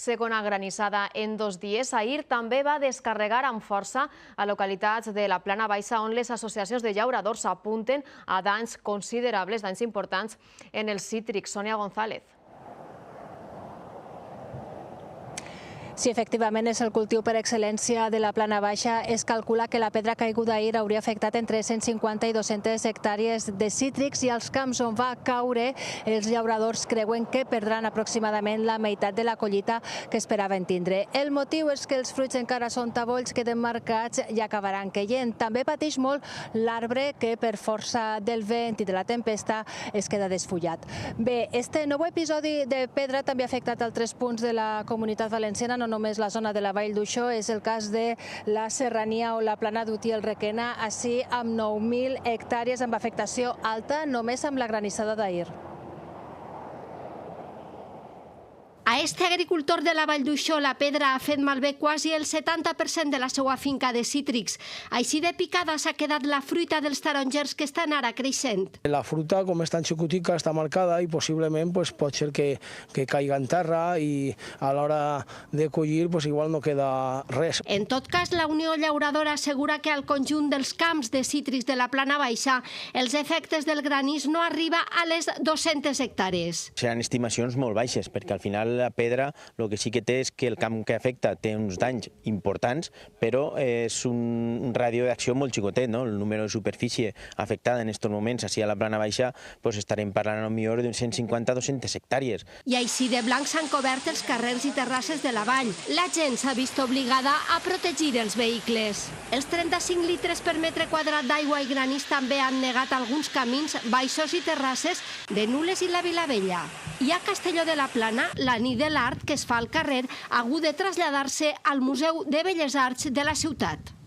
segona granissada en 2 dies. Ahir també va descarregar amb força a localitats de la Plana Baixa on les associacions de llauradors apunten a danys considerables, danys importants en els cítrics. Sònia González. Si efectivament és el cultiu per excel·lència de la Plana Baixa, es calcula que la pedra caiguda ahir hauria afectat entre 150 i 200 hectàrees de cítrics i als camps on va caure els llauradors creuen que perdran aproximadament la meitat de la collita que esperaven tindre. El motiu és que els fruits encara són tabolls, queden marcats i acabaran caient. També pateix molt l'arbre que per força del vent i de la tempesta es queda desfullat. Bé, este nou episodi de pedra també ha afectat altres punts de la Comunitat Valenciana, no només la zona de la Vall d'Uixó, és el cas de la Serrania o la Plana d'Utiel-Requena, així amb 9.000 hectàrees amb afectació alta només amb la granissada d'ahir. A este agricultor de la Vall d'Uixó la pedra ha fet malbé quasi el 70% de la seva finca de cítrics. Així de picada s'ha quedat la fruita dels tarongers que estan ara creixent. La fruita, com és tan xicotica, està marcada i possiblement pot ser que caiga en terra i a l'hora de collir igual no queda res. En tot cas, la Unió Llauradora assegura que al conjunt dels camps de cítrics de la Plana Baixa els efectes del granís no arriba a les 200 hectàrees. Seran estimacions molt baixes, perquè al final la pedra el que sí que té és que el camp que afecta té uns danys importants, però és un ràdio d'acció molt xicotet, no? El número de superfície afectada en aquests moments, així a la Plana Baixa, estarem parlant potser d'uns 150-200 hectàrees. I així de blanc s'han cobert els carrers i terrasses de la vall. La gent s'ha vist obligada a protegir els vehicles. Els 35 litres per metre quadrat d'aigua i granís també han negat alguns camins, baixos i terrasses de Nules i la Vilavella. I a Castelló de la Plana, la nit de l'art que es fa al carrer ha hagut de traslladar-se al Museu de Belles Arts de la ciutat.